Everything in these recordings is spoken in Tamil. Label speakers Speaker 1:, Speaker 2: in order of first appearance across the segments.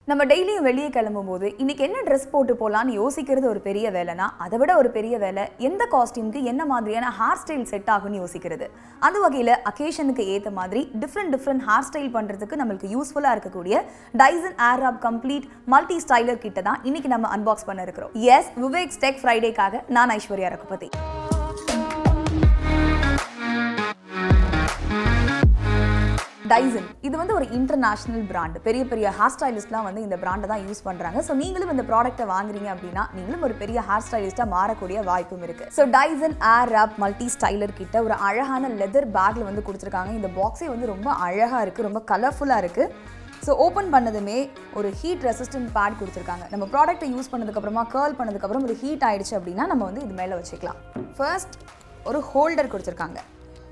Speaker 1: நம்ம டெய்லியும் வெளியே கிளம்பும்போது இன்னைக்கு என்ன ட்ரெஸ் போட்டு போகலான்னு யோசிக்கிறது ஒரு பெரிய வேலைனா அதை விட ஒரு பெரிய வேலை எந்த காஸ்டியூம்க்கு என்ன மாதிரியான ஹேர் ஸ்டைல் செட் ஆகும்னு யோசிக்கிறது. அந்த வகையில் அக்கேஷனுக்கு ஏற்ற மாதிரி டிஃப்ரெண்ட் ஹேர் ஸ்டைல் பண்ணுறதுக்கு நம்மளுக்கு யூஸ்ஃபுல்லாக இருக்கக்கூடிய டைசன் ஏர் கம்ப்ளீட் மல்டி ஸ்டைலர் கிட்ட தான் இன்னைக்கு நம்ம அன்பாக்ஸ் பண்ண இருக்கிறோம். எஸ், விவேக்ஸ் டெக் ஃப்ரைடேக்காக நான் ஐஸ்வர்யா ரகுபதி. டைசன் இது வந்து ஒரு இன்டர்நேஷனல் பிராண்ட். பெரிய பெரிய ஹேர் ஸ்டைலிஸ்ட்லாம் வந்து இந்த பிராண்டை தான் யூஸ் பண்ணுறாங்க. ஸோ நீங்களும் இந்த ப்ராடக்ட்டை வாங்குறீங்க அப்படின்னா நீங்களும் ஒரு பெரிய ஹேர் ஸ்டைலிஸ்ட்டாக மாறக்கூடிய வாய்ப்பும் இருக்குது. ஸோ டைசன் ஏர் மல்டி ஸ்டைலர் கிட்ட ஒரு அழகான லெதர் பேக்கில் வந்து கொடுத்துருக்காங்க. இந்த பாக்ஸே வந்து ரொம்ப அழகாக இருக்குது, ரொம்ப கலர்ஃபுல்லாக இருக்குது. ஸோ ஓப்பன் பண்ணதுமே ஒரு ஹீட் ரெசிஸ்டன்ட் பேட் கொடுத்துருக்காங்க. நம்ம ப்ராடக்ட்டை யூஸ் பண்ணதுக்கப்புறமா கேர்ள் பண்ணதுக்கப்புறம் ஒரு ஹீட் ஆகிடுச்சு அப்படின்னா நம்ம வந்து இது மேலே வச்சுக்கலாம். ஃபர்ஸ்ட் ஒரு ஹோல்டர் கொடுத்துருக்காங்க.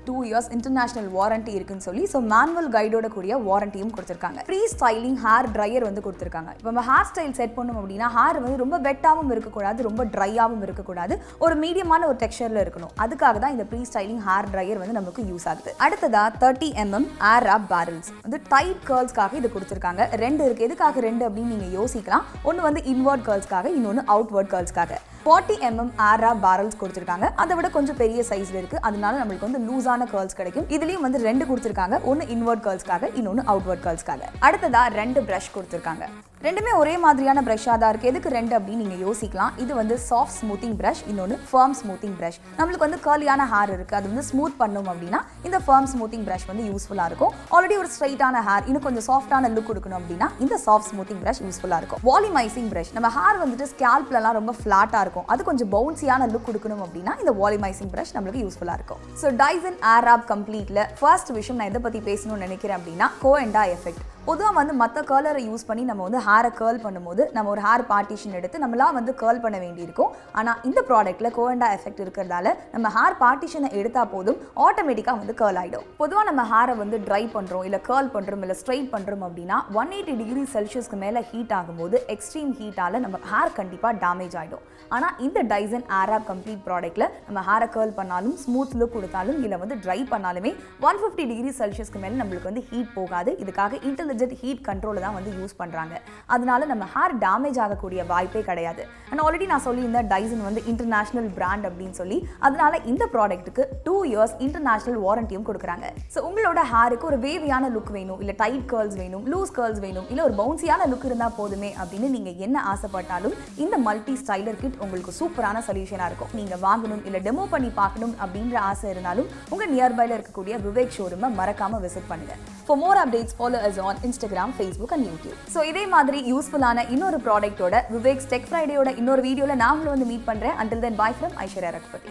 Speaker 1: 2 years இன்டர்நேஷனல் வாரண்டி இருக்குன்னு சொல்லி ஸோ மேனுவல் கைடோட கூடிய வாரண்டியும் கொடுத்துருக்காங்க. ஃப்ரீ ஸ்டைலிங் ஹேர் ட்ரையர் வந்து கொடுத்துருக்காங்க. இப்போ நம்ம ஹேர் ஸ்டைல் செட் பண்ணோம் அப்படின்னா ஹேர் வந்து ரொம்ப வெட்டாகவும் இருக்கக்கூடாது, ரொம்ப ட்ரையாகவும் இருக்கக்கூடாது, ஒரு மீடியமான ஒரு டெக்ஸ்சரில் இருக்கணும். அதுக்காக தான் இந்த ஃப்ரீ ஸ்டைலிங் ஹேர் ட்ரையர் வந்து நமக்கு யூஸ் ஆகுது. அடுத்ததா 30 mm ஏர் பேரல்ஸ் வந்து டைட் கேர்ள்ஸ்க்காக இது கொடுத்துருக்காங்க. 2 இருக்குது. எதுக்காக 2 அப்படின்னு நீங்கள் யோசிக்கலாம். ஒன்று வந்து இன்வர்ட் கேர்ள்ஸ்க்காக, இன்னொன்று அவுட்வர்ட் கேர்ள்ஸ்க்காக. 40 mm ஏர் பேரல்ஸ் கொடுத்துருக்காங்க. அதை விட கொஞ்சம் பெரிய சைஸ்ல இருக்கு, அதனால நம்மளுக்கு வந்து லூஸான கேர்ள்ஸ் கிடைக்கும். இதுலயும் வந்து 2 கொடுத்துருக்காங்க. ஒன்னு இன்வர்ட் கேர்ள்ஸ்க்காக, இன்னொன்னு அவுட்வர்ட் கேர்ள்ஸ்க்காக. அடுத்ததா 2 பிரஷ் கொடுத்துருக்காங்க. ரெண்டுமே ஒரே மாதிரியான பிரஷ்ஷாக தான் இருக்குது. எதுக்கு 2 அப்படின்னு நீங்கள் யோசிக்கலாம். இது வந்து சாஃப்ட் ஸ்மூத்திங் பிரஷ், இன்னொன்று ஃபர்ம் ஸ்மூத்திங் பிரஷ். நம்மளுக்கு வந்து கர்லியான ஹேர் இருக்குது, அது வந்து ஸ்மூத் பண்ணணும் அப்படின்னா இந்த ஃபர்ம் ஸ்மூத்திங் பிரஷ் வந்து யூஸ்ஃபுல்லாக இருக்கும். ஆல்ரெடி ஒரு ஸ்ட்ரைட்டான ஹேர் இன்னும் கொஞ்சம் சாஃப்டான லுக் கொடுக்கணும் அப்படின்னா இந்த சாஃப்ட் ஸ்மூத்திங் பிரஷ் யூஸ்ஃபுல்லாக இருக்கும். வால்யூமைசிங் பிரஷ், நம்ம ஹேர் வந்துட்டு ஸ்கேல்ப்லலாம் ரொம்ப ஃப்ளாட்டாக இருக்கும், அது கொஞ்சம் பவுன்சியான லுக் கொடுக்கணும் அப்படின்னா இந்த வால்யூமைசிங் பிரஷ் நம்மளுக்கு யூஸ்ஃபுல்லாக இருக்கும். ஸோ டைசன் ஏர் கம்ப்ளீட்டில் ஃபர்ஸ்ட் விஷயம் நான் எதை பற்றி பேசணும்னு நினைக்கிறேன் அப்படின்னா கோஎண்டா எஃபெக்ட். பொதுவாக வந்து மற்ற கர்லரை யூஸ் பண்ணி நம்ம வந்து ஹேரை கேர்ள் பண்ணும்போது நம்ம ஒரு ஹேர் பார்ட்டிஷன் எடுத்து நம்மளாம் வந்து கேர்ள் பண்ண வேண்டியிருக்கும். ஆனால் இந்த ப்ராடக்ட்டில் கோஎண்டா எஃபெக்ட் இருக்கிறதால நம்ம ஹேர் பார்ட்டிஷனை எடுத்தால் போதும் ஆட்டோமேட்டிக்காக வந்து கேர்ள் ஆகிடும். பொதுவாக நம்ம ஹேரை வந்து ட்ரை பண்ணுறோம், இல்லை கேர்ள் பண்ணுறோம், இல்லை ஸ்ட்ரைட் பண்ணுறோம் அப்படின்னா 180 டிகிரி செல்சியஸ்க்கு மேலே ஹீட் ஆகும்போது எக்ஸ்ட்ரீம் ஹீட்டால் நம்ம ஹேர் கண்டிப்பாக டேமேஜ் ஆகிடும். ஆனால் இந்த டைசன் ஏர் கம்ப்ளீட் ப்ராடக்ட்டில் நம்ம ஹேரை கேர்ள் பண்ணாலும், ஸ்மூத் லுக் கொடுத்தாலும், இல்லை வந்து ட்ரை பண்ணாலுமே 150 டிகிரி செல்சியஸ்க்கு மேலே நம்மளுக்கு வந்து ஹீட் போகாது. இதுக்காக இன்டெலிஜென்ட் ஹீட் கண்ட்ரோல் தான் வந்து யூஸ் பண்ணுறாங்க. அதனால நம்ம ஹேர் டேமேஜ் ஆகக்கூடிய வாய்ப்பே கிடையாது. அண்ட் ஆல்ரெடி நான் சொல்லியிருந்தேன் டைசன் வந்து இன்டர்நேஷனல் பிராண்ட் அப்படின்னு சொல்லி. அதனால இந்த ப்ராடக்ட்டுக்கு 2 years இன்டர்நேஷனல் வாரண்டியும் கொடுக்குறாங்க. ஸோ உங்களோட ஹேருக்கு ஒரு வேவியான லுக் வேணும், இல்லை டைட் கேர்ள்ஸ் வேணும், லூஸ் கேர்ள்ஸ் வேணும், இல்லை ஒரு பவுன்சியான லுக் இருந்தால் போதுமே அப்படின்னு நீங்கள் என்ன ஆசைப்பட்டாலும் இந்த மல்டி ஸ்டைலர் கிட் உங்களுக்கு சூப்பரான சொல்யூஷனாக இருக்கும். நீங்கள் வாங்கணும் இல்லை டெமோ பண்ணி பார்க்கணும் அப்படின்ற ஆசை இருந்தாலும் உங்கள் நியர்பைல இருக்கக்கூடிய விவேக் ஷோரூமை மறக்காம விசிட் பண்ணுங்க. For more updates, follow us on Instagram, Facebook and YouTube. So இதே மாதிரி யூஸ்ஃபுல்லான இன்னொரு ப்ராடக்ட்டோட விவேக்ஸ் டெக் ஃப்ரைடேயோட இன்னொரு வீடியோல நாங்களும் வந்து மீட் பண்றேன். Until then, bye from Aishwarya Raghupathi.